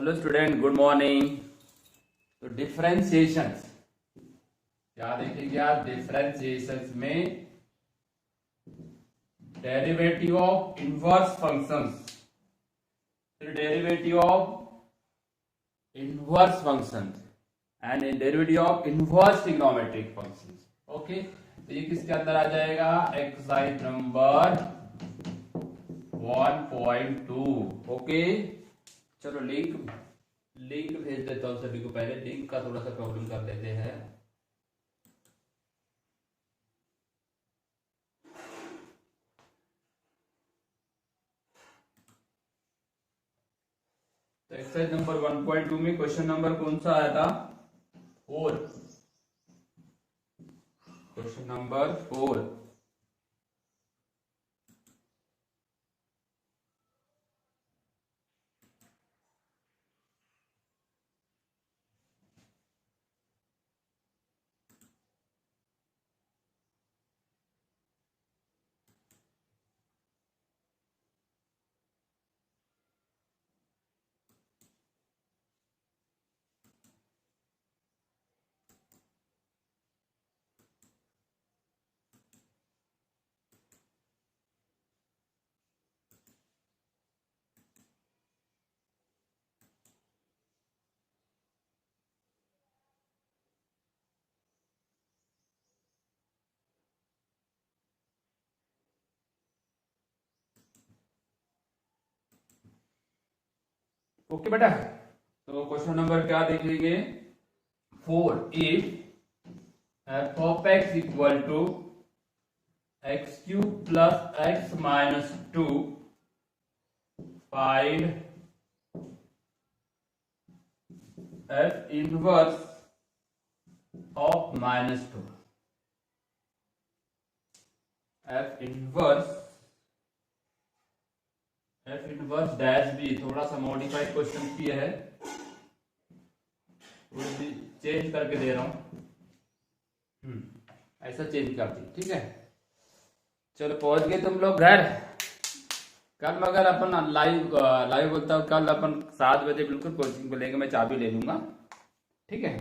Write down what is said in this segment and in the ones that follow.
Hello student, good morning. तो differentiations क्या देखेंगे आप? डिफरेंशिएशंस में डेरिवेटिव ऑफ इनवर्स फंक्शंस, फिर derivative of inverse functions and derivative of inverse trigonometric functions. Okay, तो ये किसके अंदर आ जाएगा? Exercise number 1.2। ओके, चलो लिंक भेज देता हूँ सभी को। पहले लिंक का थोड़ा सा प्रॉब्लम कर लेते हैं। तो एक्सरसाइज नंबर 1.2 में क्वेश्चन नंबर कौन सा आया था? 4। Question number 4। ओके बेटा, तो क्वेश्चन नंबर क्या देख लीजिए? 4। If F of X equal to X cube plus X minus 2, find F inverse of -2। F inverse dash B. थोड़ा सा मॉडिफाइड क्वेश्चन किया है, चेंज करके दे रहा हूं। ऐसा चेंज कर दी, ठीक है। चलो पहुंच गए तुम लोग घर। कल मगर अपन लाइव बोलता हूँ, कल अपन 7 बजे बिल्कुल कोचिंग को लेंगे। मैं चाबी ले लूंगा, ठीक है।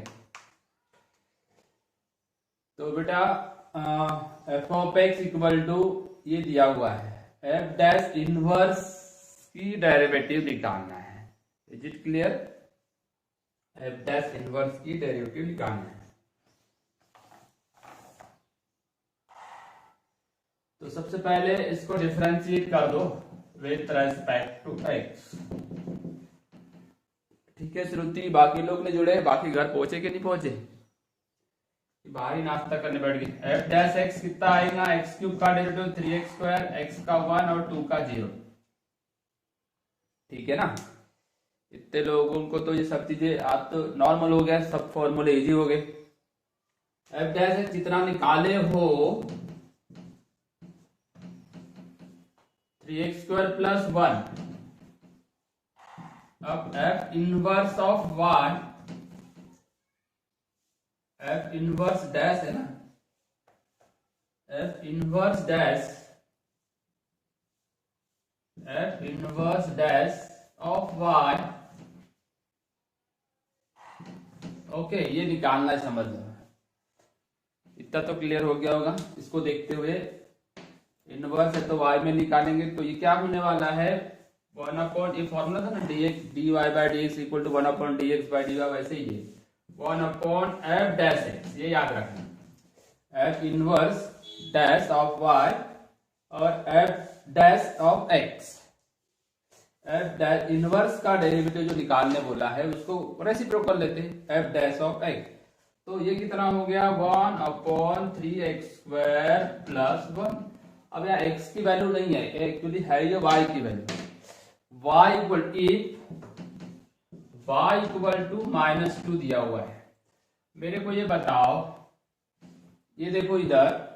तो बेटा F of X equal to ये दिया हुआ है, एफ डैश इनवर्स की डेरिवेटिव निकालना है। Is it clear? F dash inverse की डेरिवेटिव निकालना है। तो सबसे पहले इसको डिफरेंशिएट कर दो विथ रेस्पेक्ट टू एक्स, ठीक है। श्रुति, बाकी लोग ने जुड़े, बाकी घर पहुंचे कि नहीं पहुंचे? बाहर ही नाश्ता करने बैठ गए। एफ डैश एक्स कितना आएगा? एक्स क्यूब का डेरिवेटिव 3x², एक्स का 1 और 2 का 0, ठीक है ना। इतने लोगों को तो ये सब चीजें आज तो नॉर्मल हो गया, सब फॉर्मूले इजी हो गए। एफ डैश एक्स जितना निकाले हो 3x² प्लस 1, अब F inverse of 1, F inverse dash है ना, F inverse dash of y। Okay, ये निकालना है, समझ लो। इतना तो क्लियर हो गया होगा। इसको देखते हुए इनवर्स है तो y में निकालेंगे, तो ये क्या होने वाला है? 1 ये फॉर्मूला था ना, dy/dx इक्वल टू 1/dx/dy, वैसे ही है 1/f डैश एक्स। ये याद रखना, f inverse dash of y और f dash of x। f dash inverse का डेरिवेटिव जो निकालने बोला है उसको रेसिप्रोकल लेते हैं, f डैश ऑफ x। तो ये कितना हो गया? 1/3x² plus 1। अब यहाँ x की वैल्यू नहीं है, एक्चुअली है ये y की वैल्यू। y इक्वल टू -2 दिया हुआ है। मेरे को ये बताओ, ये देखो इधर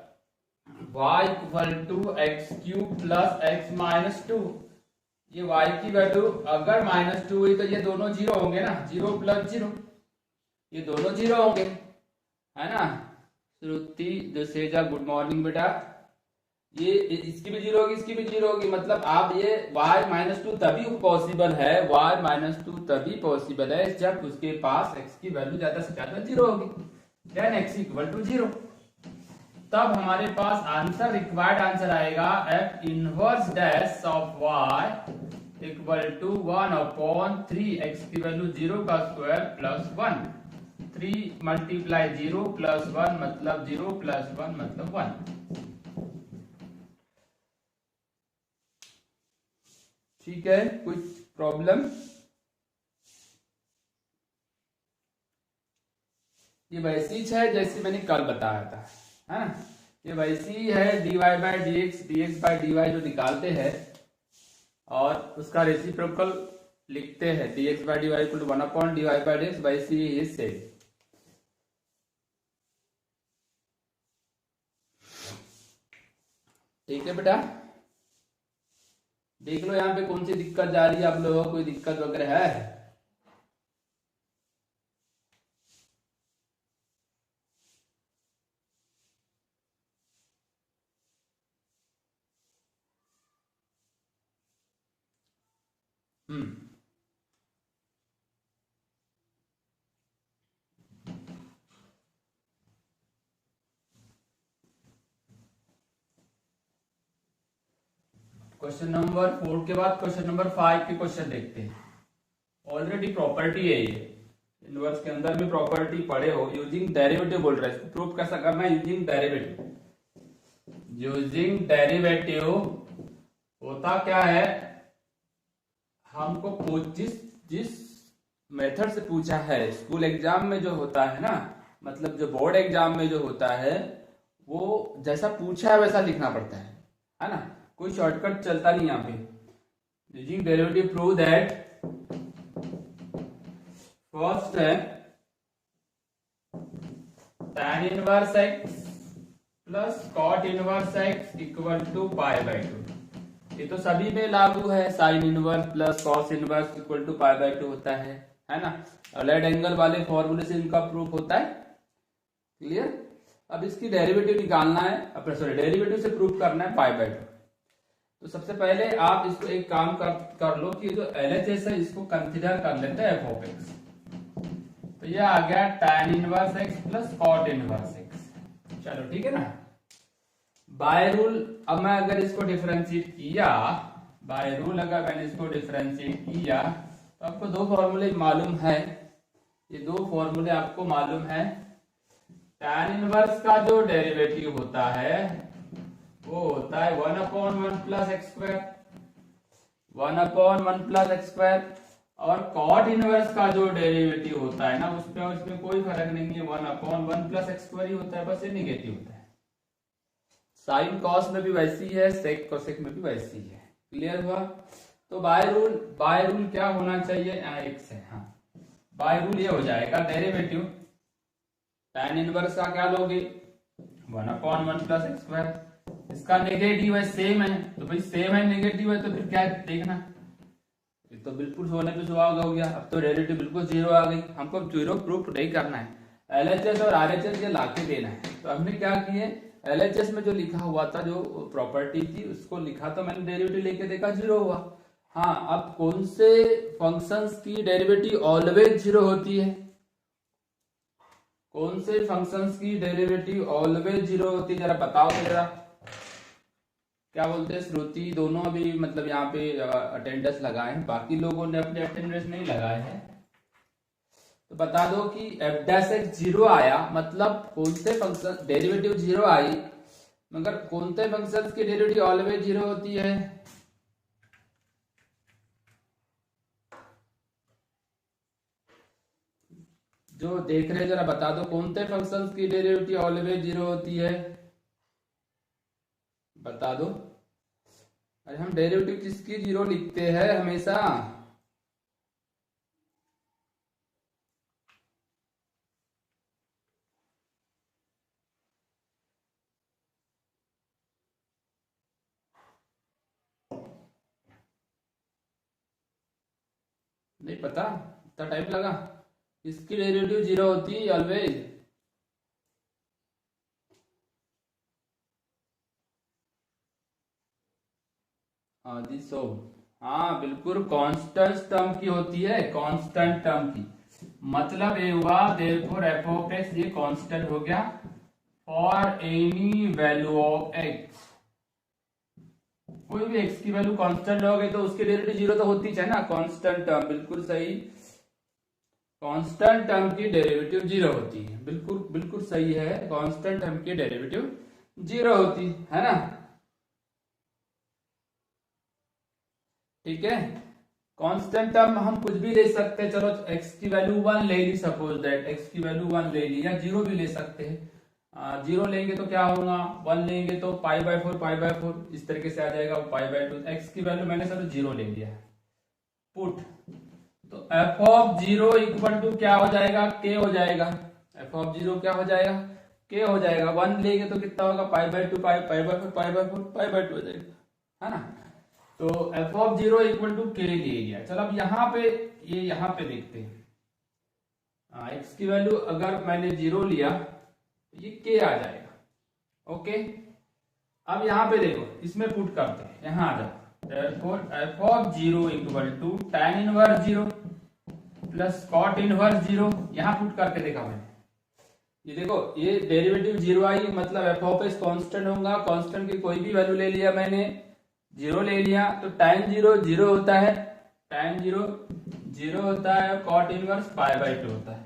y equal to X cube plus X minus 2। ये y की वैल्यू अगर -2 हुई तो ये दोनों 0 होंगे ना, 0 प्लस 0, ये दोनों 0 होंगे, है ना। श्रुति दसेजा, गुड मॉर्निंग बेटा। ये इसकी भी जीरो होगी, इसकी भी जीरो होगी, मतलब आप ये y-2 तभी पॉसिबल है, y-2 तभी पॉसिबल है जब उसके पास x की वैल्यू ज्यादा से ज्यादा जीरो होगी, then x equal to zero. तब हमारे पास आंसर, रिक्वायर्ड आंसर आएगा f inverse dash of y equal to 1/3, x की वैल्यू 0 का स्क्वायर प्लस 1, 3 मल्टीप्लाई 0 प्लस 1 मतलब 0 प्लस 1 मतलब 1। ठीक है, कुछ प्रॉब्लम? ये वैसी है जैसे मैंने कल बताया था, है ना? ये वैसी है dy by D x, dx by dy जो निकालते हैं और उसका रेसिप्रोकल लिखते हैं dx by dy equal to 1/dy by dx, वैसी ही से। ठीक है बेटा, देख लो यहाँ पे कौन सी दिक्कत जा रही है आप लोगों को, कोई दिक्कत वगैरह है? क्वेश्चन नंबर 4 के बाद क्वेश्चन नंबर 5 के क्वेश्चन देखते हैं। ऑलरेडी प्रॉपर्टी है ये, इनवर्स के अंदर भी प्रॉपर्टी पढ़े हो। यूजिंग डेरिवेटिव बोल रहा है, इसको प्रूफ कैसा करना है? Using derivative. यूजिंग डेरिवेटिव होता क्या है, हमको जिस मेथड से पूछा है, स्कूल एग्जाम में जो होता है ना, मतलब जो बोर्ड एग्जाम में जो होता है, वो जैसा पूछा है वैसा लिखना पड़ता है ना? कोई शॉर्टकट चलता नहीं यहाँ पे। Using derivative prove that first है tan inverse x plus cot inverse x equal to pi by 2। ये तो सभी में लागू है, sine inverse plus cos inverse equal to pi by 2 होता है ना? अलाइड एंगल वाले फॉर्मूले से इनका प्रूफ होता है। क्लियर? अब इसकी डेरिवेटिव निकालना है, अपने सॉरी डेरिवेटिव से प्रूफ करना है पाई बाई 2। तो सबसे पहले आप इसको एक काम कर लो कि जो LHS है इसको कंसीडर कर लेते हैं f ऑफ x। तो ये आ गया tan inverse x plus cot inverse x। चलो ठीक है ना? बाय रूल अब मैं अगर इसको डिफरेंशिएट किया, बाय रूल अगर मैंने इसको डिफरेंशिएट किया तो आपको दो फॉर्मूले मालूम है, ये दो फॉर्मूले आपको मालूम है। tan इनवर्स का जो डेरिवेटिव होता है वो होता है 1/1 plus X square, 1/1 plus X square. और कॉट इनवर्स का जो डेरिवेटिव होता है ना, उसमें कोई फर्क नहीं है, 1/1 प्लस एक्स स्क्वायर ही होता है, बस ये नेगेटिव होता है। साइन कॉस में भी वैसी है, सेक कोसेक में भी वैसी है। क्लियर हुआ? तो बाय रूल क्या होना चाहिए? x है, हाँ। बाय रूल ये हो जाएगा डेरिवेटिव tan इनवर्स का क्या लोगे? 1/1 प्लस एक्स स्क्वायर। इसका नेगेटिव है, सेम है, तो भाई सेम है नेगेटिव है तो फिर क्या देखना, ये तो बिल्कुल होने पे सुहाग हो गया। अब तो डेरिवेटिव बिल्कुल जीरो आ गई, हमको जीरो प्रूफ नहीं करना है, LHS और RHS के लाके देना है। तो हमने क्या किए, LHS में जो लिखा हुआ था, जो प्रॉपर्टी थी उसको लिखा, तो मैंने डेरिवेटिव लेके देखा जीरो हुआ। हाँ, अब कौन से फंक्शंस की डेरिवेटिव ऑलवेज जीरो होती है? कौन से फंक्शंस की डेरिवेटिव ऑलवेज जीरो होती है, जरा बताओ तो जरा। क्या बोलते हैं श्रुति? दोनों अभी मतलब यहाँ पे अटेंडेंस लगाए हैं, बाकी लोगों ने अपने अटेंडेंस नहीं लगाए हैं। तो बता दो कि f डैश एक्स जीरो आया, मतलब कौन से फंक्शन डेरिवेटिव जीरो आई, मगर कौन से फंक्शन की डेरिवेटिव ऑलवेज जीरो होती है? जो देख रहे हैं जरा बता दो, कौन से फंक्शन की डेरिवेटिव ऑलवेज जीरो होती है, बता दो। अरे हम डेरिवेटिव किसकी जीरो लिखते हैं हमेशा? नहीं पता, इतना टाइम लगा। इसकी डेरिवेटिव जीरो होती है ऑलवेज। हाँ जी, सो हाँ बिल्कुल कांस्टेंट टर्म की होती है, कांस्टेंट टर्म की। मतलब ये हुआ देयरफॉर एफ ऑफ एक्स ये कांस्टेंट हो गया for any value of x. कोई भी एक्स की वैल्यू कांस्टेंट लोगे तो उसकी डेरिवेटिव जीरो तो होती है ना। कांस्टेंट टर्म, बिल्कुल सही, कांस्टेंट टर्म की डेरिवेटिव जीरो होती है। बिल्कुल बिल्कुल सही है, कांस्टेंट टर्म की डेरिवेटिव जीरो होती है ना। ठीक है, कांस्टेंट टर्म हम कुछ भी ले सकते हैं। चलो x की वैल्यू 1 ले ली, सपोज दैट x की वैल्यू 1 ले ली, या जीरो भी ले सकते हैं। जीरो लेंगे तो क्या होगा, 1 लेंगे तो पाई/4 इस तरीके से आ जाएगा, वो पाई/2। x की वैल्यू मैंने सर जीरो ले लिया, पुट, तो F of zero equal to क्या हो जाएगा, k हो जाएगा। एफ ऑफ जीरो क्या हो जाएगा, k हो जाएगा। 1 लेंगे तो कितना होगा, पाई/2 पाई/4 हो जाएगा, है ना। तो F of zero equal to K ले लिया। चलो अब यहाँ पे ये यहाँ पे देखते हैं। एक्स की वैल्यू अगर मैंने जीरो लिया तो ये के आ जाएगा। ओके, अब यहाँ पे देखो, इसमें पुट करते हैं, यहाँ आ जाओ। therefore F of zero equal to tan inverse zero plus cot inverse zero. यहाँ पुट करके देखा मैंने, ये देखो ये डेरिवेटिव जीरो आई, मतलब एफ ऑफ एक्स कांस्टेंट होगा। कांस्टेंट की कोई भी वैल्यू ले लिया मैंने, जीरो ले लिया, तो tan जीरो जीरो होता है, tan जीरो जीरो होता है, कॉट इनवर्स पाई/2 होता है।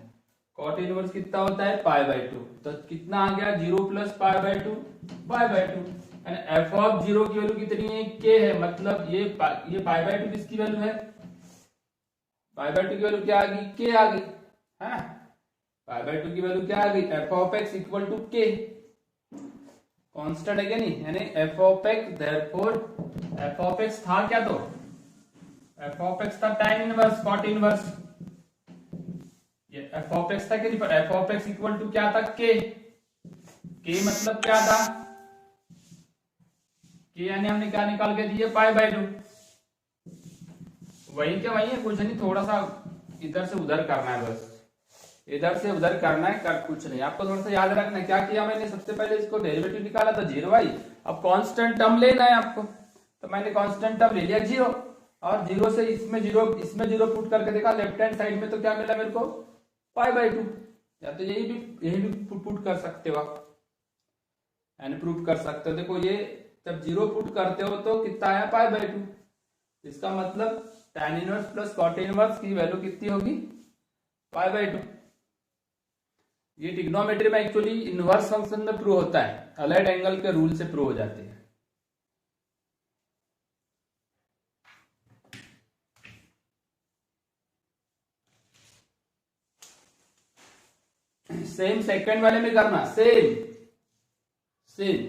कॉट इनवर्स कितना होता है, पाई/2, तो कितना आ गया, zero plus pi pi. F of zero की वैल्यू कितनी है, के है, मतलब ये पाई/2 किसकी वैल्यू है, पाई/2 की वैल्यू क्या आ गई, के आ गई, है ना। पाई/2 की वैल्यू क्या आ गई, F of X equal to K, constant है क्या नहीं, यानी F of X, therefore F of X था क्या, तो एफ ऑफ एक्स था tan इनवर्स कॉट इनवर्स। ये एफ ऑफ एक्स था कि नहीं, F of X equal to क्या था, के मतलब क्या था, के यानी हमने क्या निकाल के दिए, पाई/2। वही क्या वही है, कुछ नहीं, थोड़ा सा इधर से उधर करना है, बस इधर से उधर करना है, कर कुछ नहीं। आपको थोड़ा सा याद रखना है क्या किया मैंने, सबसे पहले इसको डेरिवेटिव निकाला था जीरो आई, अब कांस्टेंट टर्म लेना है आपको, तो मैंने कांस्टेंट टर्म ले लिया जीरो, और जीरो से इसमें जीरो पुट करके देखा लेफ्ट हैंड साइड में, तो क्या मिला मेरे को, पाई/2। या तो यही भी पुट कर सकते हो आप, यानी प्रूफ कर सकते हो। देखो ये जब जीरो पुट करते हो तो कितना आया, पाई/2। इसका मतलब tan inverse plus cot inverse की वैल्यू कितनी होगी, पाई/2। ये ट्रिग्नोमेट्री में एक्चुअली इनवर्स फंक्शन में प्रूव होता है, अलाइड एंगल के रूल से प्रूव हो जाते हैं। सेम सेकंड वाले में करना, सेम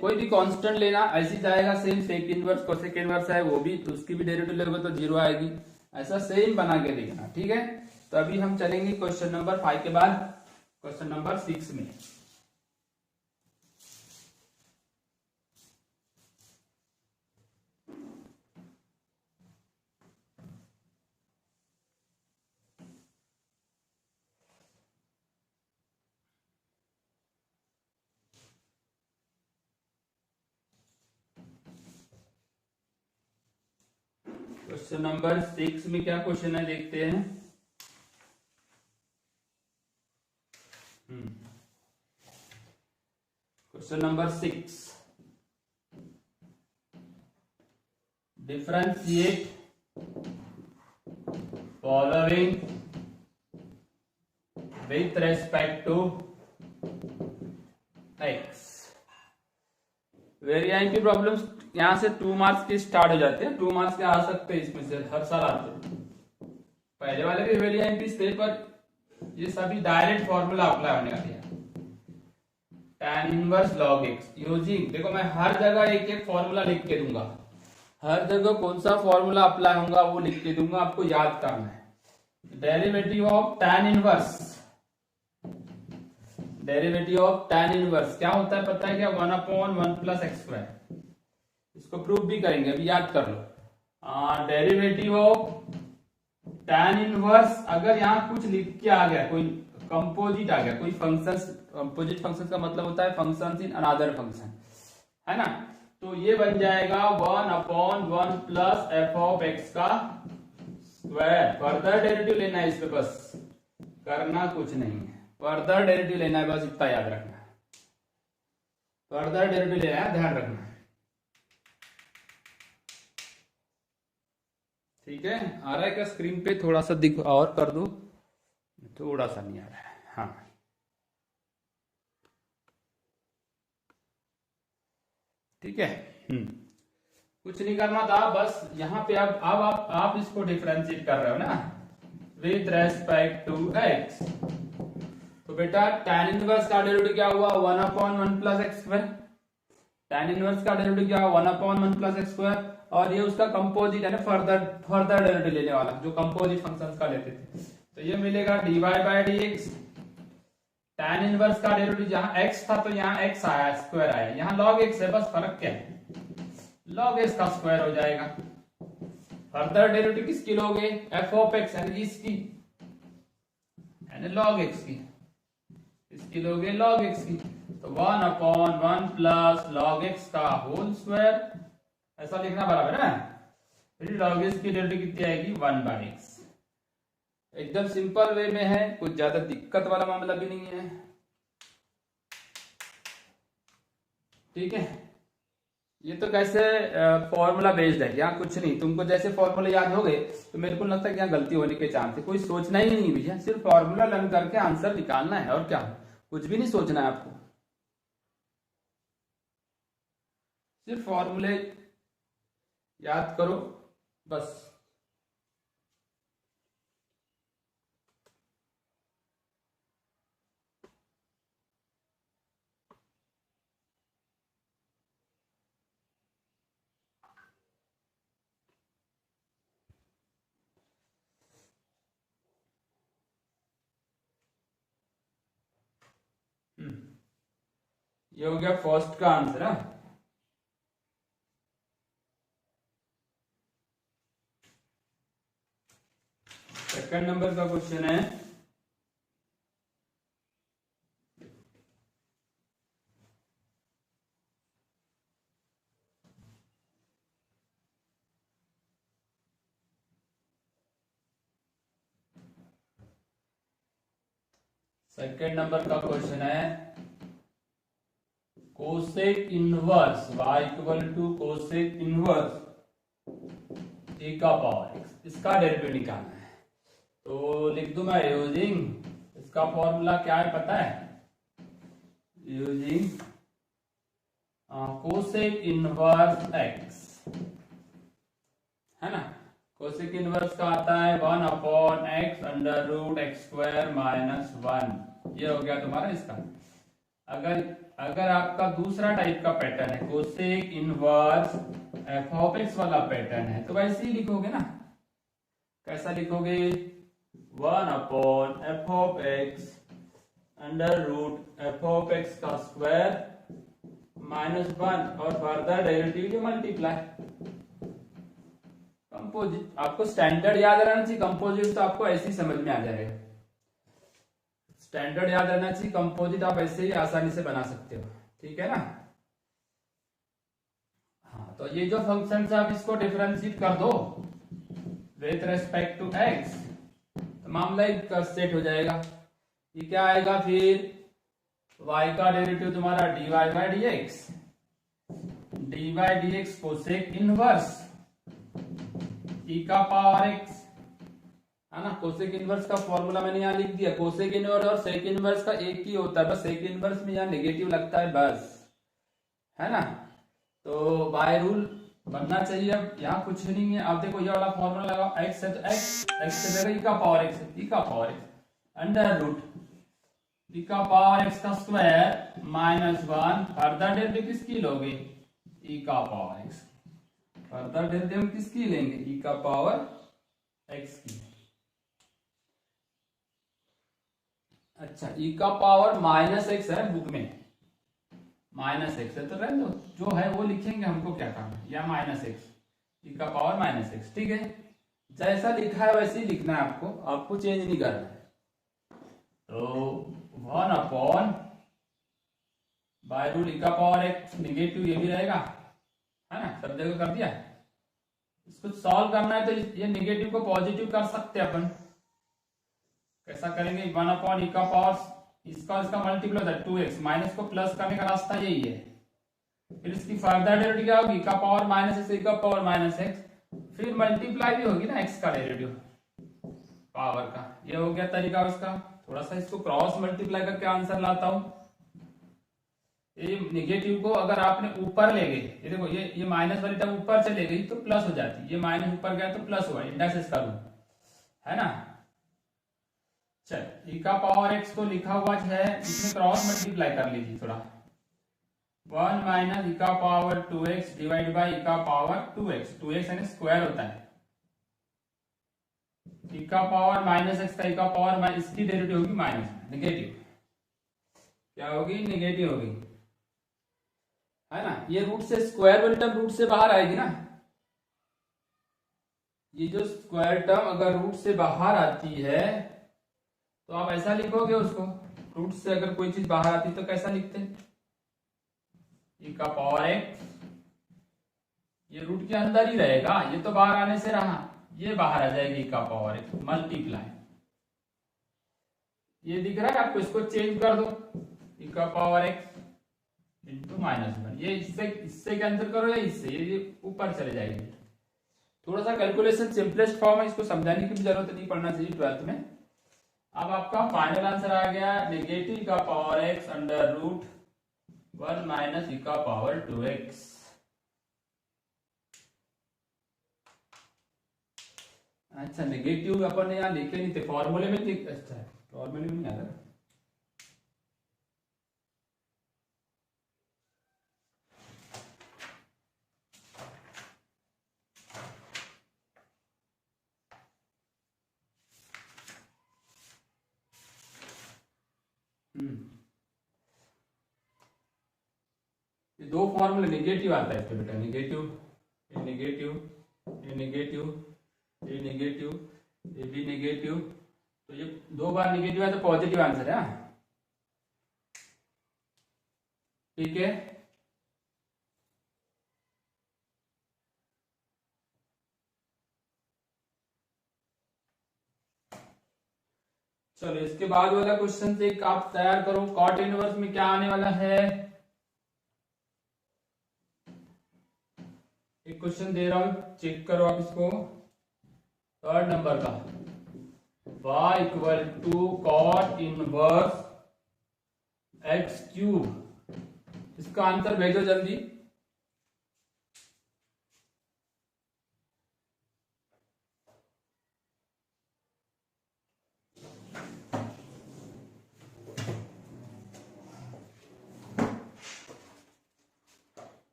कोई भी कांस्टेंट लेना, ऐसे जाएगा same. Sec inverse cosec inverse है, वो भी उसकी भी डेरिवेटिव लगेगा तो जीरो आएगी, ऐसा सेम बना के देखना, ठीक है। तो अभी हम चलेंगे क्वेश्चन नंबर 5 के बाद क्वेश्चन नंबर 6 में। क्वेश्चन नंबर 6 में क्या क्वेश्चन है देखते हैं। Question number 6, differentiate following with respect to X. Variant की प्रॉब्लम्स यहां से 2 मार्क्स के स्टार्ट हो जाते हैं, 2 मार्क्स के आ सकते हैं, इसमें से हर साल आते हैं। पहले वाले भी वेरिएंट थे, पर ये सभी डायरेक्ट फॉर्मूला अप्लाई होने वाले हैं। tan inverse log x using, देखो मैं हर जगह एक एक फॉर्मूला लिख के दूंगा, हर जगह कौन सा फॉर्मूला अप्लाई होगा वो लिख के दूंगा, आपको याद करना है। Derivative of tan inverse, derivative of tan inverse क्या होता है पता है क्या, 1/1 प्लस एक्स स्क्वायर। इसको प्रूफ भी करेंगे, अभी याद कर लो। डेरिवेटिव ऑफ tan इनवर्स, अगर यहाँ कुछ लिख के आ गया, कोई कंपोजिट आ गया, कोई फंक्शन, कंपोजिट फंक्शन का मतलब होता है फंक्शन इन अनदर फंक्शन, है ना। तो ये बन जाएगा 1/1 प्लस एफ ऑफ एक्स का स्क्वायर। फर्दर डेरिवेटिव लेना है, इस पे बस करना कुछ नहीं है, फर्दर डेरिवेटिव लेना है, बस इतना याद रखना है, फर्दर डेरिवेटिव लेना है, ध्यान रखना है। ठीक है, आ रहा है क्या स्क्रीन पे? थोड़ा सा दिख और कर दो, थोड़ा सा नहीं आ रहा है। हाँ ठीक है। कुछ नहीं करना था, बस यहाँ पे अब आप इसको डिफरेंशिएट कर रहे हो ना विथ रेस्पेक्ट टू एक्स। तो बेटा tan इनवर्स का डेरिवेटिव क्या हुआ? 1/1 plus X square. tan inverse का डेरिवेटिव क्या हुआ? 1/1 प्लस एक्स स्क्वायर। और ये उसका कंपोजिट है ना, फर्दर डेरिवेटिव लेने वाला, जो कंपोजिट फंक्शंस का लेते थे। तो ये मिलेगा dy by dx। tan inverse का डेरिवेटिव जहां x था तो यहाँ x आया, स्क्वायर आया, यहाँ log x है, बस फर्क क्या है, log x का स्क्वायर हो जाएगा। फर्दर डेरिवेटिव किसकी लोगे? f ऑफ x यानी इसकी, यानी log x की, इसकी लोगे log x की। तो 1/1 प्लस log x का होल स्क्वायर, ऐसा लिखना बराबर है। फिर log x की डेरिवेटिव कितनी आएगी? 1/x। एकदम सिंपल वे में है, कुछ ज्यादा दिक्कत वाला मामला भी नहीं है। ठीक है, ये तो कैसे फॉर्मूला बेस्ड है, यहाँ कुछ नहीं, तुमको जैसे फॉर्मूला याद हो गए तो मेरे को लगता है कि यहाँ गलती होने के चांस है। कोई सोचना ही नहीं भैया, सिर्फ फॉर्मूला लर्न करके आंसर निकालना है, और क्या, कुछ भी नहीं सोचना है आपको, सिर्फ फॉर्मूले याद करो बस। ये हो गया फर्स्ट का आंसर है। सेकंड नंबर का क्वेश्चन है, सेकंड नंबर का क्वेश्चन है cosec inverse y equal to cosec inverse e का पावर x, इसका डेरिवेटिव निकालना है। तो लिख दूं मैं यूजिंग, इसका फॉर्मूला क्या है पता है? यूजिंग कोसेक इनवर्स x, है ना। कोसेक इनवर्स का आता है 1/x under root x square minus 1। ये हो गया तुम्हारा इसका। अगर आपका दूसरा टाइप का पैटर्न है, cosec inverse F of X वाला पैटर्न है, तो वैसे ही लिखोगे ना। कैसा लिखोगे? 1/f of X under root F of X का स्क्वायर माइनस 1 और फर्दर डेरिवेटिव के मल्टीप्लाई। कंपोजिट आपको स्टैंडर्ड याद रहना चाहिए, कंपोजिट तो आपको ऐसे ही समझ में आ जाएगा। स्टैंडर्ड याद रहना चाहिए, कंपोजिट आप ऐसे ही आसानी से बना सकते हो, ठीक है ना। हाँ, तो ये जो फंक्शन है आप इसको डिफरेंशिएट कर दो विथ रेस्पेक्ट टू एक्स, तो मामला एक सेट हो जाएगा। ये क्या आएगा फिर? y का डेरिवेटिव तुम्हारा dy by dx, dy dx cosec inverse e का पावर x, है ना। कोसेक इनवर्स का फॉर्मूला मैंने यहाँ लिख दिया। कोसेक इनवर्स और सेक इनवर्स का एक ही होता है, बस सेक इनवर्स में यहाँ नेगेटिव लगता है बस, है ना। तो बाय रूल बनना चाहिए। अब यहाँ कुछ नहीं है। अब देखो ये वाला फॉर्मूला लगाओ, x है तो x से देगा e का पावर x, e का power x under root e का पावर x का स्क्वायर माइनस 1। फर्दर डेरिवेटिव किसकी लोगे? e का पावर x। फर्दर डेरिवेटिव किसकी लेंगे? e का पावर x की। अच्छा, e का पावर माइनस एक्स है बुक में, माइनस एक्स है तो रहने दो, जो है वो लिखेंगे, हमको क्या करना है, या माइनस एक्स, e का पावर माइनस एक्स। ठीक है, जैसा लिखा है वैसे ही लिखना है आपको, आपको चेंज नहीं करना है। तो 1/बाय रूट e का पावर एक्स, निगेटिव ये भी रहेगा, है ना, सब जगह कर दिया। इसको सॉल्व करना है तो ये निगेटिव को पॉजिटिव कर सकते हैं अपन। कैसा करेंगे, 1 ई का पावर इसका मल्टीप्लाई होता है 2x, माइनस को प्लस करने का रास्ता यही है। फिर इसकी फर्दर डेरिवेटिव क्या होगी, का पावर माइनस x, का पावर माइनस x, फिर मल्टीप्लाई भी होगी ना x का डेरिवेटिव पावर का। ये हो गया तरीका उसका। थोड़ा सा इसको क्रॉस मल्टीप्लाई करके आंसर लाता हूं। ये निगेटिव को अगर आपने ऊपर ले गए, ये देखो ये माइनस वाली टर्म ऊपर चले गई तो प्लस हो जाती, ये माइनस ऊपर गया तो प्लस हुआ, इंडेक्स इसका रूल है ना। चल e का पावर x को लिखा हुआ है, इसमें क्रॉस मल्टीप्लाई कर लीजिए थोड़ा। 1 माइनस e का power 2x divide by e का पावर 2x, 2x यानी स्क्वायर होता है। e का पावर माइनस x का e का पावर माइनस, इसकी डेरिवेटिव होगी माइनस, नेगेटिव क्या होगी, नेगेटिव होगी, है ना। ये रूट से स्क्वायर वाली टर्म रूट से बाहर आएगी ना। ये जो स्क्वायर टर्म अगर रूट से बाहर आती है तो आप ऐसा लिखोगे उसको, रूट से अगर कोई चीज बाहर आती तो कैसा लिखते हैं, e का पावर x, ये रूट के अंदर ही रहेगा, ये तो बाहर आने से रहा, ये बाहर आ जाएगी e का पावर x मल्टीप्लाई। ये दिख रहा है आपको, इसको चेंज कर दो, e का पावर x इंटू -1, ये इससे कैंसिल करो या इससे, ये ऊपर चले जाएगी। थोड़ा सा कैलकुलेशन सिंपलेस्ट फॉर्म है, इसको समझाने की भी जरूरत नहीं पड़ना चाहिए 12th में। अब आपका फाइनल आंसर आ गया नेगेटिव का power x under root 1 minus e का पावर 2x। अच्छा नेगेटिव अपन यहाँ लिखे नहीं थे, फॉर्मूले में लिख, अच्छा फॉर्मूले में नहीं आ रहा। ये दो फॉर्मूले नेगेटिव आता है इसके बेटा, नेगेटिव, ये नेगेटिव, ये नेगेटिव, ये नेगेटिव, ये भी नेगेटिव, तो ये दो बार नेगेटिव है तो पॉजिटिव आंसर है। ठीक है, चलो इसके बाद वाला क्वेश्चन से आप तैयार करो। कॉट इनवर्स में क्या आने वाला है, एक क्वेश्चन दे रहा हूं, चेक करो आप इसको। 3rd नंबर का, y equal to cot inverse x³, इसका आंसर भेजो जल्दी।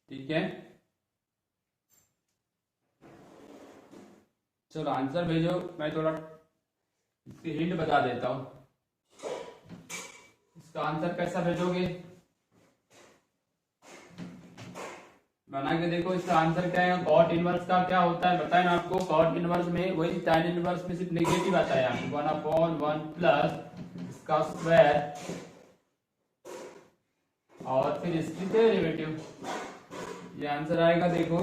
ठीक है, चलो आंसर भेजो। मैं थोड़ा इसकी हिंट बता देता हूं, इसका आंसर कैसा भेजोगे, बना के देखो। इसका आंसर क्या है, कॉट इनवर्स का क्या होता है बताए ना आपको, कॉट इनवर्स में वही tan इनवर्स में सिर्फ नेगेटिव आता है, 1/1 प्लस इसका स्क्वायर और फिर इसकी डेरिवेटिव, ये आंसर आएगा। देखो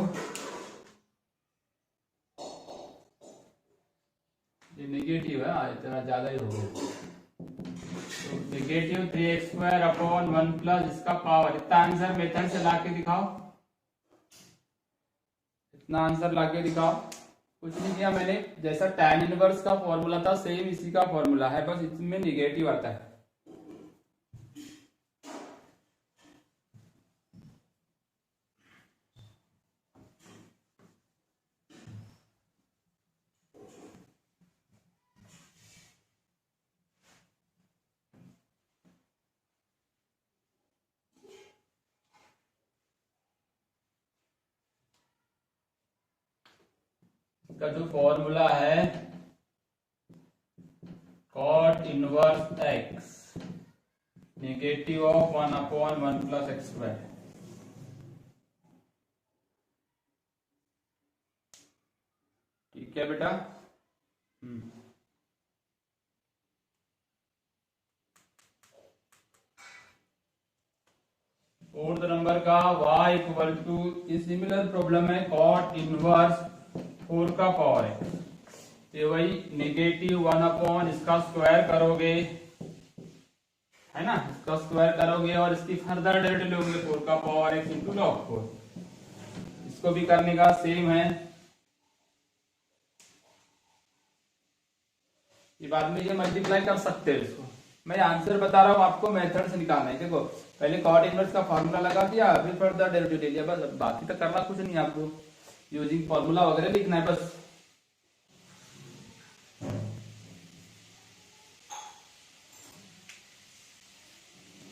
ये नेगेटिव है, इतना ज्यादा ही हो गया, तो नेगेटिव 3x² 1 प्लस इसका पावर, इतना आंसर मेथड से ला के दिखाओ, इतना आंसर ला के दिखाओ। कुछ नहीं किया मैंने, जैसा tan इनवर्स का फॉर्मूला था सेम इसी का फॉर्मूला है, बस इसमें निगेटिव आता है। इसका जो फॉर्मूला है cot inverse x negative of 1/1 plus X square. ठीक है बेटा। फोर्थ नंबर का y equal to similar problem है cot इनवर्स 4 का पावर है, ये वही नेगेटिव 1/, इसका स्क्वायर करोगे है ना, इसका स्क्वायर करोगे और इसकी फर्दर डेरिवेटिव लोगे 4 का पावर x इंटू लॉग 4। इसको भी करने का सेम है, ये बाद में ये मल्टीप्लाई कर सकते हैं इसको। मैं आंसर बता रहा हूँ आपको, मेथड से निकालना है। देखो पहले कॉट इनवर्स का फॉर्मूला लगा दिया, फिर फर्दर डेरिवेटिव ले लिया, बस बाकी तो करना कुछ नहीं है आपको, यूजिंग फॉर्मूला वगैरह लिखना है बस।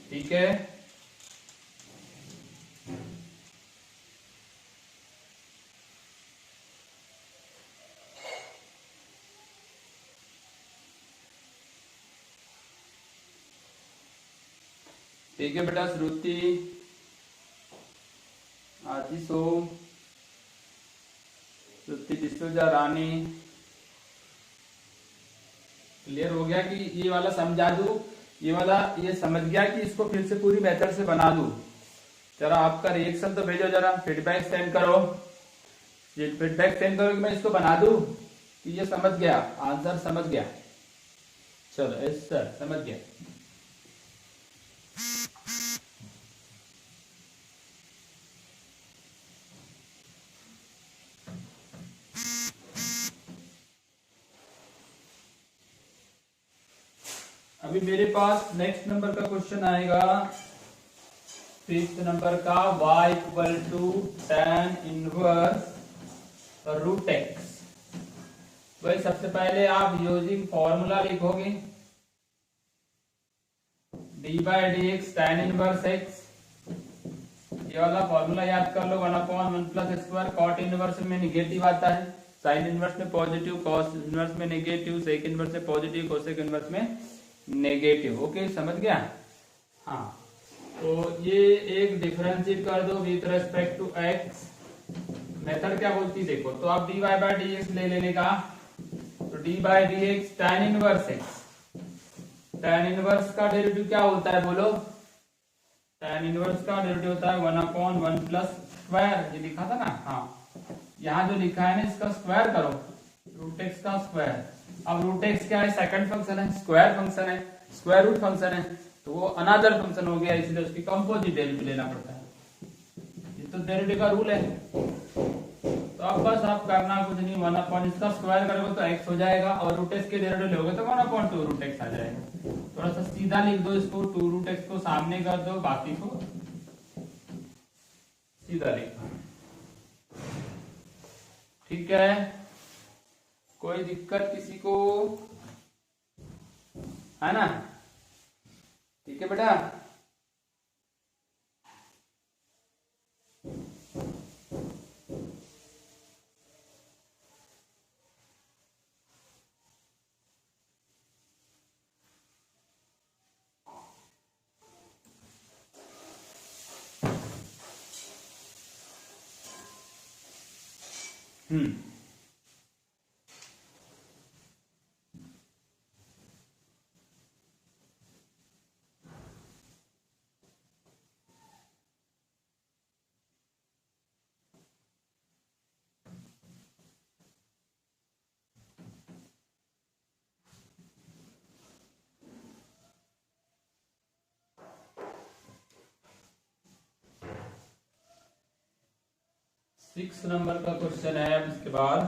ठीक है, ठीक है बेटा। श्रुति, आशीषो, श्रुति, डिस्टोजा, रानी, क्लियर हो गया कि ये वाला समझा दूं, ये वाला ये समझ गया कि इसको फिर से पूरी मेथड से बना दूं। जरा आपका रिएक्शन तो भेजो, जरा फीडबैक सेंड करो, ये फीडबैक सेंड करो कि मैं इसको बना दूं कि ये समझ गया, आंसर समझ गया। चलो यस सर समझ गया। अभी मेरे पास नेक्स्ट नंबर का क्वेश्चन आएगा, फिफ्थ नंबर का, y equal to tan inverse root X. भाई सबसे पहले आप यूजिंग फॉर्मूला लिखोगे, D by D X tan inverse X, ये वाला फॉर्मूला याद कर लो, 1/1 plus X square. Cot inverse में निगेटिव आता है, साइन इनवर्स में पॉजिटिव, कॉस इनवर्स में नेगेटिव, सेक इनवर्स में पॉजिटिव, कोसेक इनवर्स में नेगेटिव। ओके समझ गया। हाँ तो ये एक डिफरेंशिएट कर दो with respect to X. Method क्या बोलती है देखो, तो आप D Y by D X ले लेने का, तो D by D X tan inverse X, tan inverse का डेरिवेटिव क्या होता है बोलो, tan इनवर्स का डेरिवेटिव होता है 1/1 प्लस स्क्वायर, ये लिखा था ना। हाँ यहाँ जो लिखा है ना इसका स्क्वायर करो, रूट एक्स का स्क्वायर। अब रूट एक्स क्या है, सेकंड फंक्शन है, स्क्वायर फंक्शन है, स्क्वायर रूट फंक्शन है, तो वो अनदर फंक्शन हो गया, इसलिए उसकी कंपोजिट डेरिवेटिव लेना पड़ता है। ये तो डेरिवेटिव का रूल है। तो अब बस आप करना कुछ नहीं, 1/, इसका स्क्वायर करोगे तो x हो जाएगा, और रूट एक्स के डेरिवेटिव लोगे तो 1/2 रूट एक्स आ जाएगा। थोड़ा सा सीधा लिख दो इसको, 2 रूट एक्स को सामने कर दो, बाकी को सीधा लिखो। ठीक है, कोई दिक्कत किसी को है ना? ठीक है बेटा। सिक्स नंबर का क्वेश्चन है। अब इसके बाद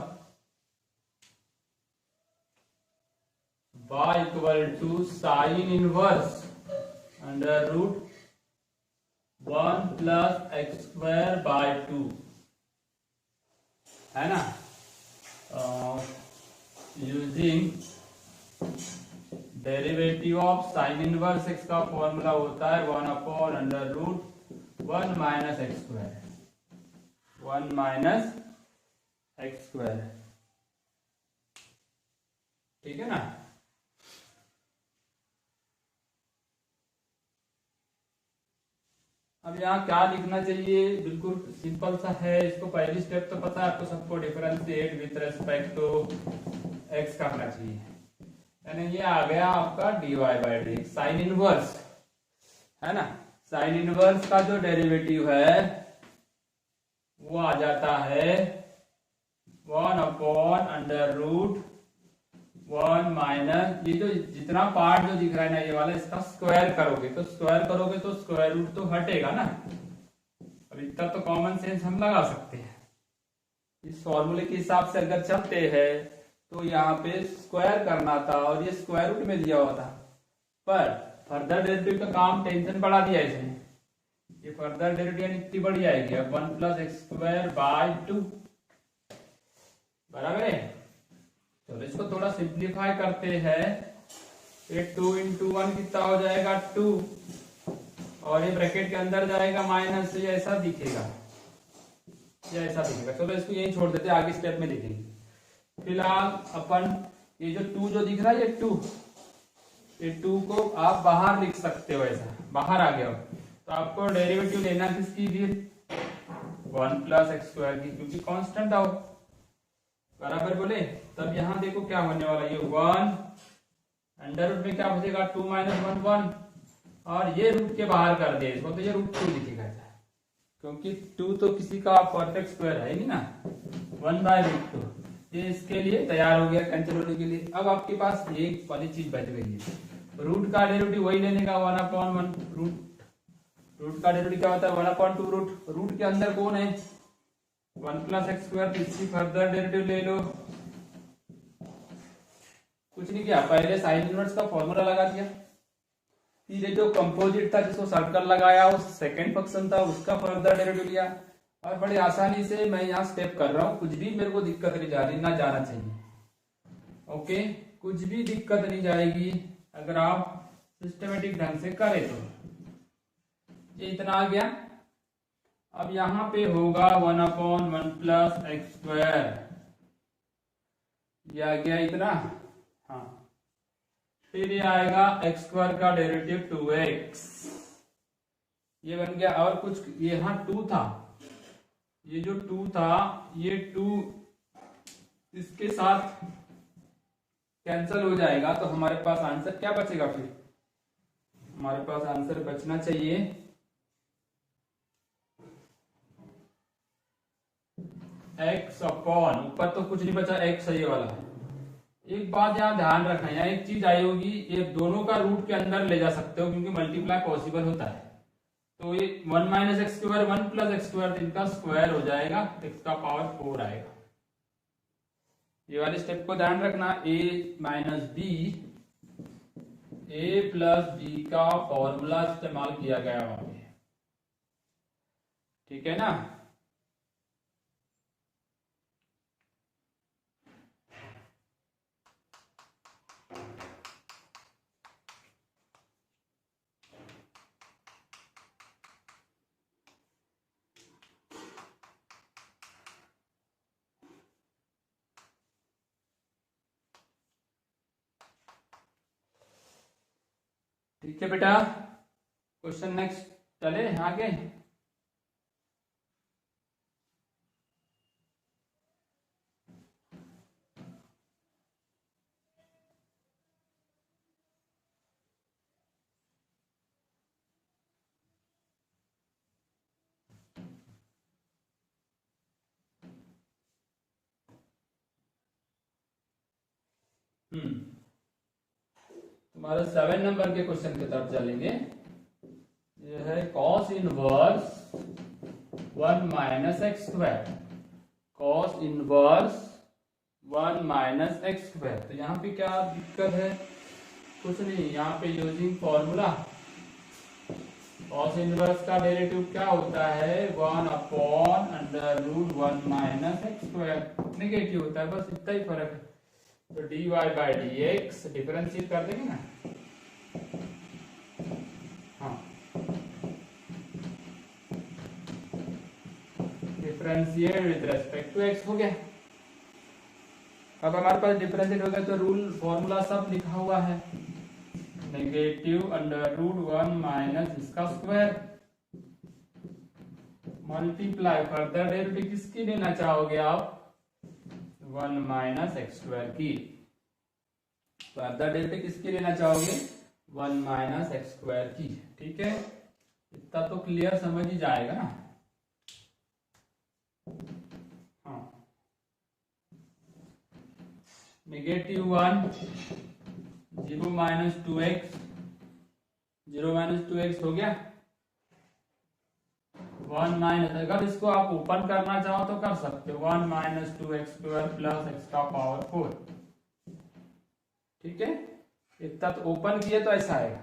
y equal to sine inverse under root 1 plus X square by 2 है ना। Using derivative of sine inverse X का फॉर्मूला होता है 1/√1 minus X square, 1 minus X square. है ना। अब यहाँ क्या लिखना चाहिए, बिल्कुल सिंपल सा है। इसको पहली स्टेप तो पता है आपको सबको, differentiate with respect to X करना चाहिए, यानी ये आ गया आपका dy by D. Sine inverse है ना, साइन इनवर्स का जो डेरिवेटिव है वो आ जाता है 1/√1 माइनस, ये जो जितना पार्ट जो दिख रहा है ना ये वाला, इसका स्क्वायर करोगे तो स्क्वायर रूट तो हटेगा ना। अब इतना तो कॉमन सेंस हम लगा सकते हैं, इस फॉर्मूले के हिसाब से अगर चलते हैं तो यहाँ पे स्क्वायर करना था और ये स्क्वायर रूट में दिया हुआ था, पर फर्दर डेरिवेटिव का काम टेंशन बढ़ा दिया इसने, ये फर्दर डेरिवेटिव इतनी बड़ी आएगी। अब 1 + x²/2 बराबर है। चलो इसको थोड़ा सिंप्लीफाई करते हैं, ये 2 × 1 कितना हो जाएगा 2, और ये ब्रैकेट के अंदर जाएगा माइनस, ये ऐसा दिखेगा, ये ऐसा दिखेगा। चलो इसको यही छोड़ देते हैं, आगे स्टेप में देखेंगे। फिलहाल अपन ये जो 2 जो दिख रहा है ये 2, ये 2 को आप बाहर लिख सकते हो, ऐसा बाहर आ गया हो तो आपको डेरिवेटिव लेना किसकी, 1 + x² की, क्योंकि कांस्टेंट आओ बराबर बोले। तब यहाँ देखो क्या होने वाला, ये 1 अंडर रूट में क्या बचेगा 2 - 1 1, और ये रूट के बाहर कर दिया इसको तो ये √2 दिखेगा, क्योंकि 2 तो किसी का परफेक्ट स्क्वायर है नहीं ना, 1/√2। ये इसके लिए तैयार हो गया कैंसिल होने के लिए। अब आपके पास एक वाली चीज बच गई है, रूट का डेरिवेटिव वही लेने का 1/1 रूट का डेरिवेटिव क्या होता है 1/2 रूट के अंदर कौन है 1 + x², इसकी फर्दर डेरिवेटिव ले लो। कुछ नहीं किया, पहले साइन इनवर्स का फॉर्मूला लगा दिया, फिर ये जो कंपोजिट था जिसको सर्कल लगाया वो सेकंड फंक्शन था उसका फर्दर डेरिवेटिव लिया, और बड़ी आसानी से मैं यहाँ स्टेप कर रहा हूँ, कुछ भी मेरे को दिक्कत नहीं जा रही, ना जाना चाहिए। ओके, कुछ भी दिक्कत नहीं जाएगी अगर आप सिस्टमेटिक ढंग से करें तो। ये इतना आ गया। अब यहाँ पे होगा 1/1 + x², ये आ गया इतना, हाँ। फिर ये आएगा x² का डेरिवेटिव 2x, ये बन गया। और कुछ यहाँ 2 था, ये जो 2 था ये 2 इसके साथ कैंसल हो जाएगा, तो हमारे पास आंसर क्या बचेगा, फिर हमारे पास आंसर बचना चाहिए x/, ऊपर तो कुछ नहीं बचा, x है ये वाला। एक बात यहाँ ध्यान रखना, यहाँ एक चीज आई होगी, ये दोनों का रूट के अंदर ले जा सकते हो क्योंकि मल्टीप्लाई पॉसिबल होता है, तो ये 1 - x², 1 + x², इनका स्क्वायर हो जाएगा, x का पावर 4 आएगा। ये वाले स्टेप को ध्यान रखना, a - b, a + b का फॉर्मूला इस्तेमाल किया गया वहां पे, ठीक है ना। ठीक है बेटा, क्वेश्चन नेक्स्ट, चले आगे। तुम्हारे 7 नंबर के क्वेश्चन की तरफ चलेंगे। ये है cos inverse 1 - x², cos inverse 1 - x²। तो यहाँ पे क्या दिक्कत है, कुछ नहीं, यहाँ पे यूजिंग फॉर्मूला cos इनवर्स का डेरिवेटिव क्या होता है 1/√1 - x², नेगेटिव होता है, बस इतना ही फर्क है। तो dy बाई dx डिफरेंशिएट कर देंगे ना, हाँ, differentiate with respect to x हो गया। अब हमारे पास डिफरेंशिएट हो गया तो रूल फॉर्मूला सब लिखा हुआ है, -√1 माइनस इसका स्क्वायर मल्टीप्लाई फर्दर डेरिवेटिव किसकी लेना चाहोगे आप, 1 माइनस एक्स स्क्वायर की। फर्दर डेरिवेटिव किसकी लेना चाहोगे, 1 माइनस एक्स स्क्वायर की। ठीक है, इतना तो क्लियर समझ ही जाएगा ना। हाँ, -1 0 माइनस 2x, 0 माइनस 2x हो गया। 1 माइनस, अगर इसको आप ओपन करना चाहो तो कर सकते हो, 1 minus 2x square plus x का पावर 4। ठीक है, इतना तो ओपन किए तो ऐसा आएगा।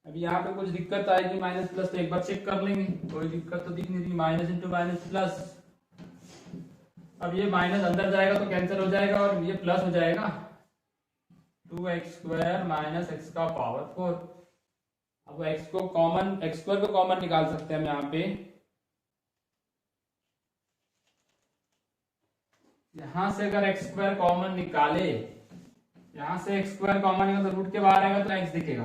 अब यहाँ पे कुछ दिक्कत आएगी माइनस प्लस, तो एक बार चेक कर लेंगे, कोई दिक्कत तो दिख नहीं रही। माइनस इंटू माइनस प्लस, अब ये माइनस अंदर जाएगा तो कैंसिल हो जाएगा और ये प्लस हो जाएगा, 2x स्क्वायर माइनस एक्स का पावर 4। अब x को कॉमन, एक्स स्क्वायर को कॉमन निकाल सकते हैं हम यहाँ पे। यहां से अगर एक्स स्क्वायर कॉमन निकाले, यहां से एक्स स्क्वायर कॉमन निकाले तो रूट के बाहर आएगा तो x दिखेगा,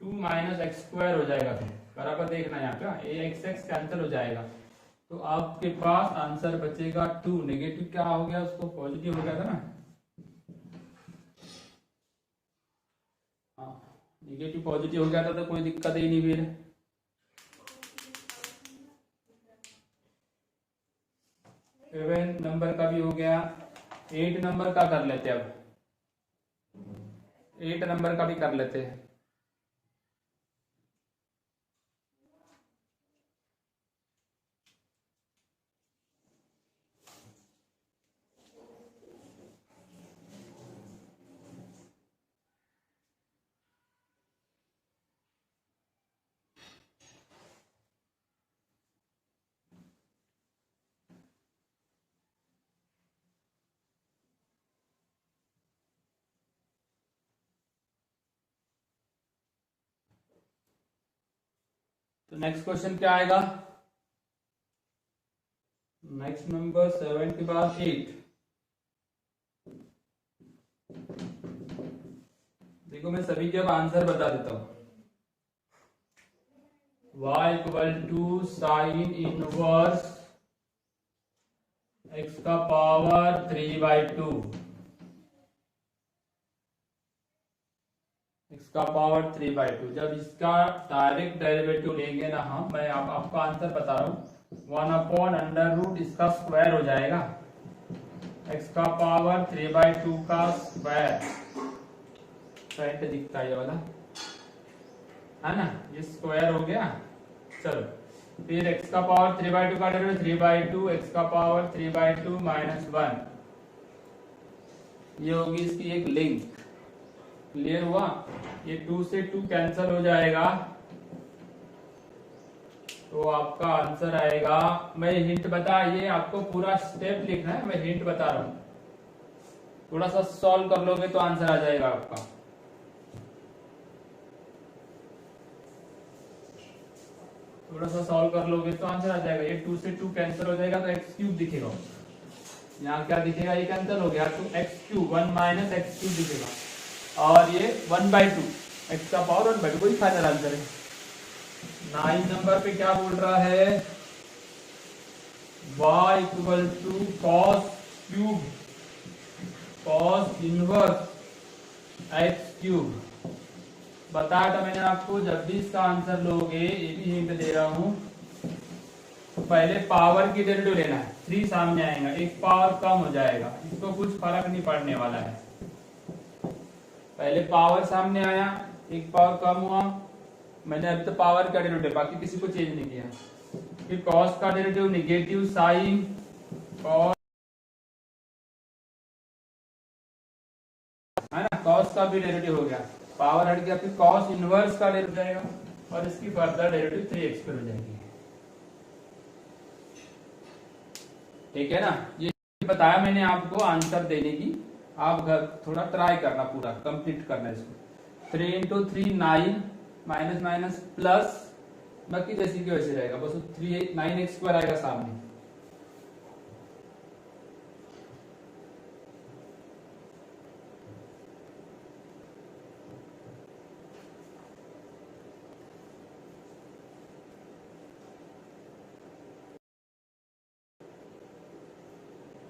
2 माइनस एक्स स्क्वायर हो जाएगा। फिर बराबर देखना यहाँ पे, ये एक्स एक्स कैंसिल हो जाएगा तो आपके पास आंसर बचेगा 2। नेगेटिव क्या हो गया, उसको पॉजिटिव हो गया था ना। हाँ, नेगेटिव पॉजिटिव हो गया था तो कोई दिक्कत ही नहीं। फिर 7 नंबर का भी हो गया, 8 नंबर का कर लेते हैं। अब 8 नंबर का भी कर लेते हैं। तो नेक्स्ट क्वेश्चन क्या आएगा, नेक्स्ट नंबर 7 के बाद 8। देखो मैं सभी के अब आंसर बता देता हूं। y equal to sine inverse x का पावर 3/2, x का पावर 3/2। जब इसका डायरेक्ट डेरिवेटिव लेंगे ना हम, मैं आपको आंसर बता रहा हूँ, 1/√, इसका स्क्वायर हो जाएगा, x का पावर 3/2 का स्क्वायर। साइड पे दिखता है ये वाला, है ना, ये स्क्वायर हो गया। चलो फिर x का पावर 3/2 का डेरिवेटिव 3/2, x का पावर 3/2 माइनस 1, ये होगी इसकी एक लिंक। क्लियर हुआ, ये 2 से 2 कैंसिल हो जाएगा तो आपका आंसर आएगा। मैं हिंट बता, ये आपको पूरा स्टेप लिखना है, मैं हिंट बता रहा हूं, थोड़ा सा सॉल्व कर लोगे तो आंसर आ जाएगा आपका। थोड़ा सा सॉल्व कर लोगे तो आंसर आ जाएगा। ये 2 से 2 कैंसिल हो जाएगा तो एक्स क्यूब दिखेगा, यहाँ क्या दिखेगा, ये कैंसिल हो गया तो x cube 1 minus x cube दिखेगा, और ये 1/2, एक्स का पावर 1/2, कोई फाइनल आंसर है। 9 नंबर पे क्या बोल रहा है, y equal to cos cube, cos inverse X cube. बताया था मैंने आपको, जब भी इसका आंसर लोगे, ये भी हिंट दे रहा हूं, तो पहले पावर की डेरिवेटिव लेना है। 3 सामने आएगा, एक पावर कम हो जाएगा, इसको कुछ फर्क नहीं पड़ने वाला है। पहले पावर सामने आया, एक पावर कम हुआ, मैंने अभी तो पावर का डेरिवेटिव, बाकी किसी को चेंज नहीं किया। फिर कॉस का डेरिवेटिव नेगेटिव साइन कॉस, है ना, कॉस का भी डेरिवेटिव हो गया, पावर हट गया, फिर कॉस इनवर्स का डेरिवेटिव जाएगा और इसकी फर्दर डेरिवेटिव 3x पे हो जाएगी। ठीक है ना, ये बताया मैंने आपको आंसर देने की, आप घर थोड़ा ट्राई करना, पूरा कंप्लीट करना इसको। 3 इंटू 3 9, माइनस माइनस प्लस, बाकी जैसी की वैसे रहेगा, बस 9x स्क्वायर आएगा सामने।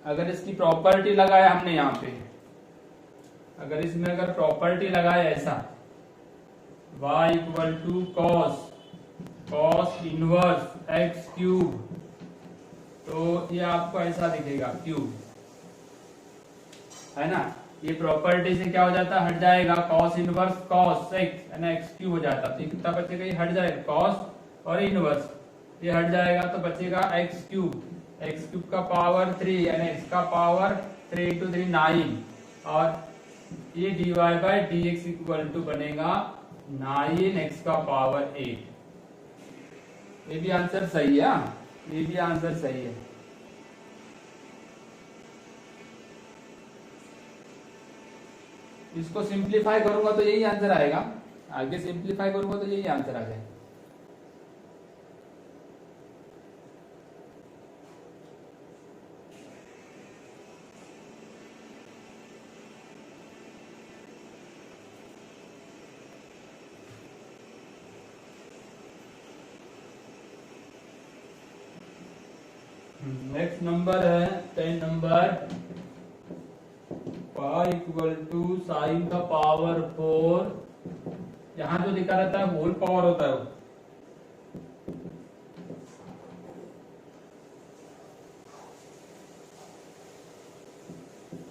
अगर इसकी प्रॉपर्टी लगाया हमने यहाँ पे, अगर इसमें अगर प्रॉपर्टी लगाया ऐसा y equal to cos inverse X cube, तो ये आपको ऐसा दिखेगा क्यूब, है ना। ये प्रॉपर्टी से क्या हो जाता है, हट जाएगा, कॉस इनवर्स कॉस एक्स है ना, एक्स क्यूब हो जाता, तो कितना बचेगा, ये हट जाएगा, कॉस और इनवर्स ये हट जाएगा, तो बचेगा एक्स क्यूब का पावर 3 यानी एक्स का पावर 3 × 3 9, और ये dy by D X equal to बनेगा 9x का पावर 8। ये भी आंसर सही है, ये भी आंसर सही है। इसको सिंप्लीफाई करूंगा तो यही आंसर आएगा, आगे सिंप्लीफाई करूंगा तो यही आंसर आ जाएगा। नेक्स्ट नंबर है 10 number, y equal to sine का पावर 4, यहाँ जो लिखा रहता है होल पावर होता है,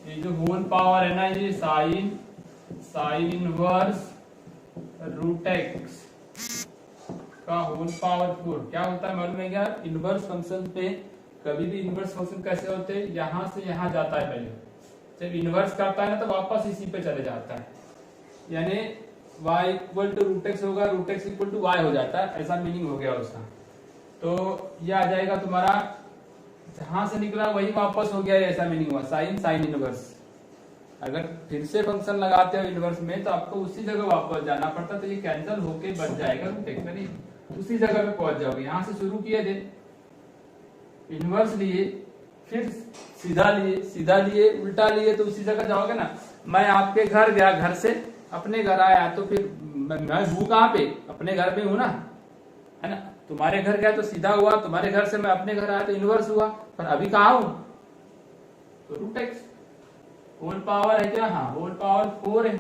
ये जो होल पावर है ना, ये साइन इनवर्स रूट एक्स का होल पावर 4 क्या होता है मालूम है क्या? इनवर्स फंक्शन पे कभी भी इनवर्स फंक्शन कैसे होते हैं, यहां से यहां जाता है, पहले जब इनवर्स करता है ना तो वापस इसी पे चले जाता है, यानी y equal to root X होगा, root X equal to y हो जाता है, ऐसा मीनिंग हो गया उसका। तो ये आ जाएगा तुम्हारा, जहां से निकला वही वापस हो गया, ऐसा मीनिंग हुआ, साइन इनवर्स। अगर फिर से फंक्शन लगाते हो इनवर्स में तो आपको उसी जगह वापस जाना पड़ता, तो ये कैंसिल होके बच जाएगा रूट एक्स, यानी उसी जगह पे पहुंच जाओगे। यहां से शुरू किए थे, इनवर्स लिए, फिर सीधा लिए उल्टा लिए, तो उसी जगह जाओगे ना। मैं आपके घर गया, घर से अपने घर आया, तो फिर मैं हूँ कहाँ पे, अपने घर पे हूँ ना, है ना। तुम्हारे घर गया तो सीधा हुआ, तुम्हारे घर से मैं अपने घर आया तो इनवर्स हुआ, पर अभी कहाँ हूं, तो रूट एक्स होल पावर है क्या, हाँ होल पावर 4 है,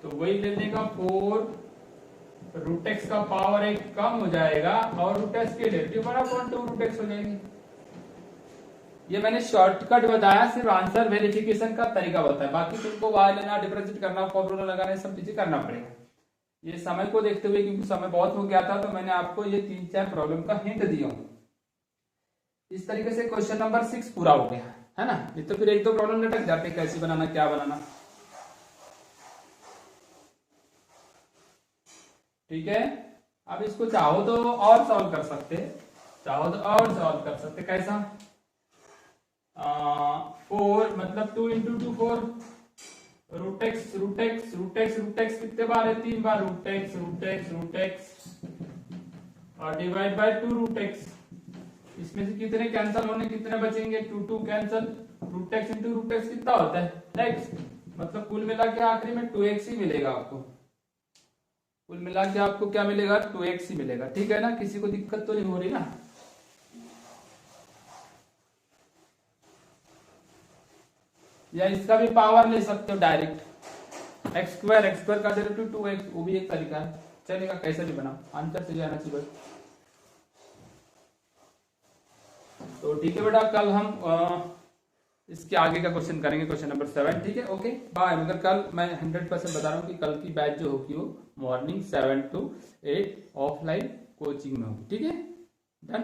तो वही लेने का 4 रूट एक्स का पावर 1 कम हो जाएगा, और रूट एक्स के डेरिवेटिव बड़ा पॉइंट रूट एक्स हो जाएगी। ये मैंने शॉर्टकट बताया, सिर्फ आंसर वेरिफिकेशन का तरीका बताया, बाकी तुमको वाई लेना, डिफरेंशिएट करना, फॉर्मूला लगाना, सब चीजें करना पड़ेगा। ये समय को देखते हुए, क्योंकि समय बहुत हो गया था, तो मैंने आपको ये 3-4 प्रॉब्लम का हिंट दिया हूं। इस तरीके से क्वेश्चन नंबर 6 पूरा हो गया, है ना। ये तो फिर 1-2 प्रॉब्लम लटक जाते, कैसे बनाना, क्या बनाना, ठीक है। अब इसको चाहो तो और सॉल्व कर सकते, कैसा, 4 मतलब 2 × 2 4, रूट एक्स कितने बार है, 3 बार, रूट एक्स और डिवाइड बाय 2 रूट एक्स। इसमें से कितने कैंसिल होने, कितने बचेंगे, 2 cancel, root X into root X कितना होता है एक्स, मतलब कुल मिला के आखिरी में 2x ही मिलेगा आपको, कुल मिला के आपको क्या मिलेगा, 2x ही मिलेगा, ठीक है ना। किसी को दिक्कत तो नहीं हो रही ना। या इसका भी पावर ले सकते हो डायरेक्ट, x² का डेरिवेटिव 2x, वो भी एक तरीका है, चलेगा, कैसे भी बनाओ, आंसर से जाना चाहिए। तो ठीक है बेटा, कल हम इसके आगे का क्वेश्चन करेंगे, क्वेश्चन नंबर 7, ठीक है, ओके बाय। मगर कल मैं 100% बता रहा हूँ कि कल की बैच जो होगी वो मॉर्निंग 7 to 8 ऑफलाइन कोचिंग में होगी, ठीक है, डन।